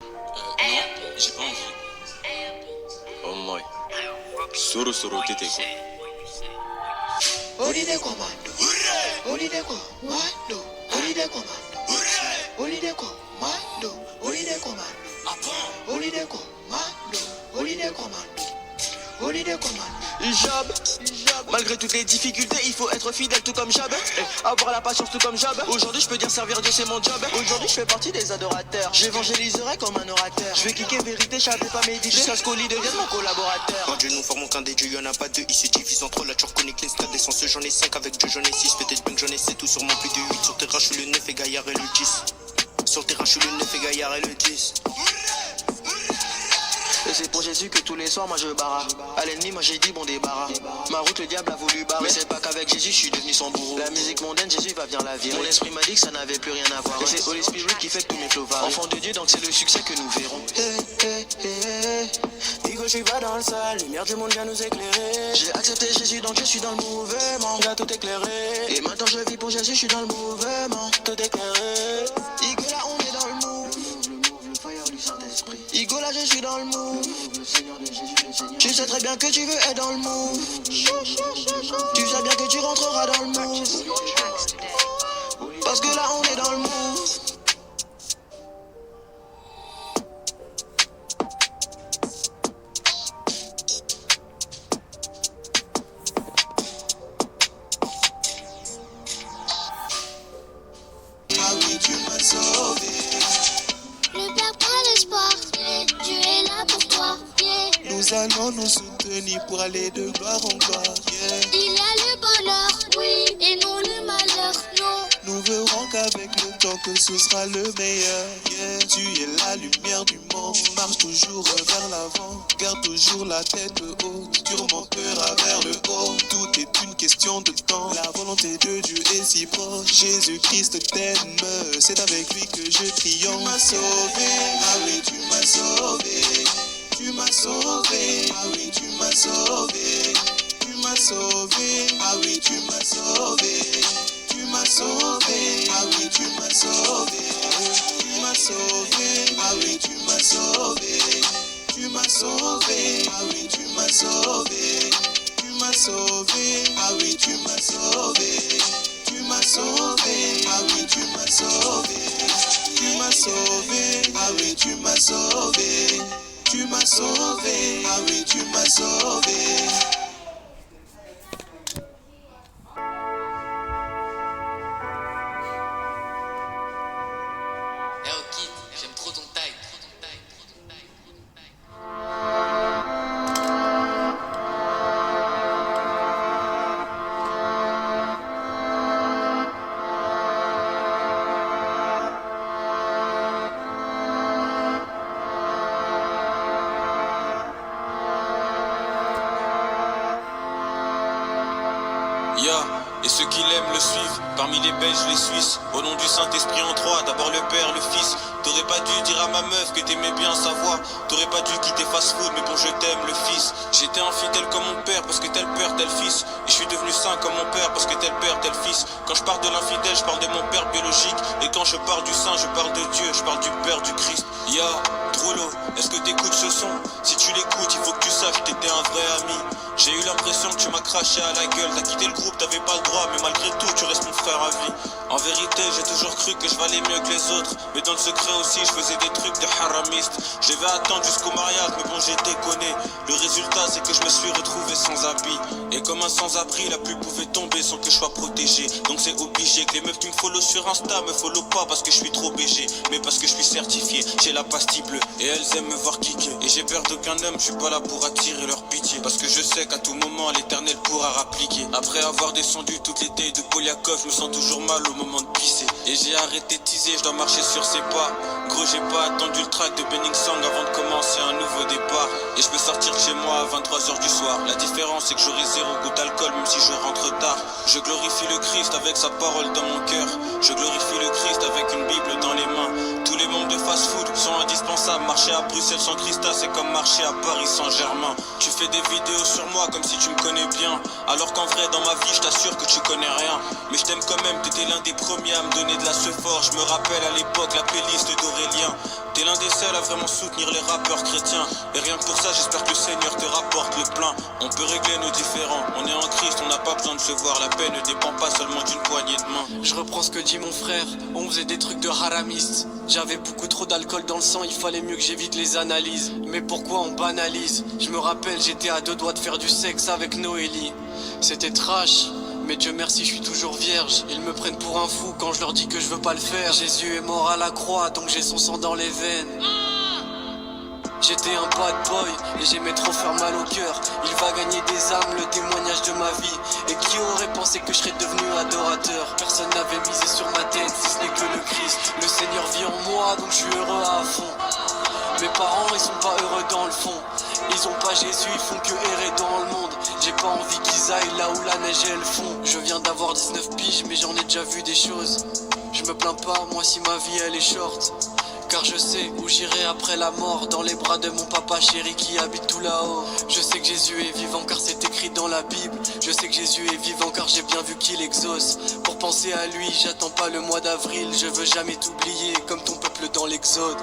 Non, j'ai pas envie. Oh my. Soro soro tete quoi. Holiday commando. Holiday commando. Holiday commando. Holiday commando. Holiday commando. Holiday commando. Holiday commando. Holiday commando. Job, malgré toutes les difficultés, il faut être fidèle tout comme Job. Avoir la patience tout comme Job. Aujourd'hui je peux dire servir Dieu c'est mon job. Aujourd'hui je fais partie des adorateurs. J'évangéliserai comme un orateur. Je vais cliquer vérité, j'avais pas médité. Jusqu'à ce qu'Oli devienne mon collaborateur. En Dieu nous formons qu'un des dieux, y'en a pas deux. Il se divise en trois, là tu reconnais que l'insta d'essence. J'en ai 5 avec Dieu, j'en ai 6. Peut-être bien que j'en ai 7 ou sûrement plus de 8. Sur terrain je suis le 9 et Gaillard et le 10. Sur le terrain je suis le 9 et Gaillard et le 10. Et c'est pour Jésus que tous les soirs moi je barre. À l'ennemi moi j'ai dit bon débarras. Ma route le diable a voulu barrer. Mais c'est pas qu'avec Jésus je suis devenu son bourreau. La musique mondaine Jésus va bien la virer. Mon esprit m'a dit que ça n'avait plus rien à voir. Et c'est Holy Spirit qui fait que tous mes flots varient. Enfant de Dieu donc c'est le succès que nous verrons. Digo je suis pas dans le sale, lumière du monde vient nous éclairer. J'ai accepté Jésus donc je suis dans le mouvement. Il a tout éclairé. Et maintenant je vis pour Jésus, je suis dans le mouvement. Tout éclairé. Igo là on est dans le move. Le fire du Saint-Esprit. Igo là je suis dans le move. Le Seigneur de Jésus, le Seigneur. Tu sais très bien que tu veux être dans le move. Tu sais bien que tu rentreras dans le move. Parce que là on est dans le move. Ah oui tu m'as sauvé. Ne perds pas l'espoir, yeah. Dieu est là pour toi, yeah. Nous allons nous soutenir pour aller de gloire en gloire, yeah. Il y a le bonheur, oui, et non le malheur, non. Nous verrons qu'avec le temps que ce sera le meilleur, yeah. Tu es la lumière du monde, marche toujours vers l'avant. Garde toujours la tête haute, tu remonteras vers le haut. Tout est une question de temps, la volonté de Dieu est si proche. Jésus-Christ t'aime, c'est avec lui que je triomphe. Tu m'as sauvé, ah oui tu m'as sauvé. Tu m'as sauvé, ah oui tu m'as sauvé. Tu m'as sauvé, ah oui tu m'as sauvé. Tu m'as sauvé, ah oui tu m'as sauvé. Tu m'as sauvé, ah oui tu m'as sauvé. Tu m'as sauvé, ah oui tu m'as sauvé. Tu m'as sauvé, ah oui tu m'as sauvé. Tu m'as sauvé, ah oui tu m'as sauvé. Tu m'as sauvé, ah oui tu m'as sauvé. Tu m'as sauvé, ah oui tu m'as sauvé. Eh oh Kid, j'aime trop ton taille. Et ceux qui l'aiment le suivent, parmi les Belges, les Suisses. Au nom du Saint-Esprit en trois, d'abord le Père, le Fils. T'aurais pas dû dire à ma meuf que t'aimais bien sa voix. T'aurais pas dû quitter fast food, mais bon je t'aime le Fils. J'étais infidèle comme mon père, parce que tel père, tel fils. Et je suis devenu saint comme mon père, parce que tel père, tel fils. Quand je parle de l'infidèle, je parle de mon père biologique. Et quand je parle du saint, je parle de Dieu, je parle du Père, du Christ. Ya, Trollo, est-ce que t'écoutes ce son? Si tu l'écoutes, il faut que tu saches que t'étais un vrai ami. J'ai eu l'impression que tu m'as craché à la gueule. T'as quitté le groupe, t'avais pas le droit, mais malgré tout, tu restes mon frère à vie. En vérité, j'ai toujours cru que je valais mieux que les autres. Mais dans le secret aussi, je faisais des trucs de haramiste. Je devais attendre jusqu'au mariage, mais bon, j'ai déconné. Le résultat, c'est que je me suis retrouvé sans habit. Et comme un sans-abri, la pluie pouvait tomber sans que je sois protégé. Donc c'est obligé que les meufs qui me follow sur Insta me follow pas parce que je suis trop BG, mais parce que je suis certifié. J'ai la pastille bleue et elles aiment me voir kicker. Et j'ai peur d'aucun homme, je suis pas là pour attirer leur pitié. Parce que je sais qu'à tout moment, l'éternel pourra rappliquer. Après avoir descendu toutes les tailles de Poliakov, je me sens toujours mal au moment de pisser. Et j'ai arrêté de teaser, je dois marcher sur ses pas. Gros, j'ai pas attendu le track de Benning Song avant de commencer un nouveau départ. Et je peux sortir de chez moi à 23h du soir. La différence c'est que j'aurai 0 goutte d'alcool même si je rentre tard. Je glorifie le Christ avec sa parole dans mon cœur. Je glorifie le Christ avec une Bible dans les mains. Tous les membres de fast-food sont indispensables. Marcher à Bruxelles sans Christa, c'est comme marcher à Paris sans Germain. Tu fais des vidéos sur moi comme si tu me connais bien, alors qu'en vrai dans ma vie je t'assure que tu connais rien. Mais je t'aime quand même, t'étais l'un des premiers à me donner de la sephore. Je me rappelle à l'époque la playlist d'Aurélien. T'es l'un des seuls à vraiment soutenir les rappeurs chrétiens. Et rien que pour ça j'espère que le Seigneur te rapporte le plein. On peut régler nos différends, on est en Christ, on n'a pas besoin de se voir. La paix ne dépend pas seulement d'une poignée de main. Je reprends ce que dit mon frère, on faisait des trucs de haramistes. J'avais beaucoup trop d'alcool dans le sang, il fallait mieux que j'évite les analyses. Mais pourquoi on banalise? Je me rappelle, j'étais à 2 doigts de faire du sexe avec Noélie. C'était trash, mais Dieu merci je suis toujours vierge. Ils me prennent pour un fou quand je leur dis que je veux pas le faire. Jésus est mort à la croix donc j'ai son sang dans les veines. J'étais un bad boy et j'aimais trop faire mal au cœur. Il va gagner des âmes, le témoignage de ma vie. Et qui aurait pensé que je serais devenu adorateur? Personne n'avait misé sur ma tête si ce n'est que le Christ. Le Seigneur vit en moi donc je suis heureux à fond. Mes parents ils sont pas heureux dans le fond. Ils ont pas Jésus, ils font que errer dans le monde. J'ai pas envie qu'ils aillent là où la neige elle fond. Je viens d'avoir 19 piges mais j'en ai déjà vu des choses. Je me plains pas moi si ma vie elle est short. Car je sais où j'irai après la mort, dans les bras de mon papa chéri qui habite tout là-haut. Je sais que Jésus est vivant car c'est écrit dans la Bible. Je sais que Jésus est vivant car j'ai bien vu qu'il exauce. Pour penser à lui, j'attends pas le mois d'avril. Je veux jamais t'oublier comme ton peuple dans l'Exode.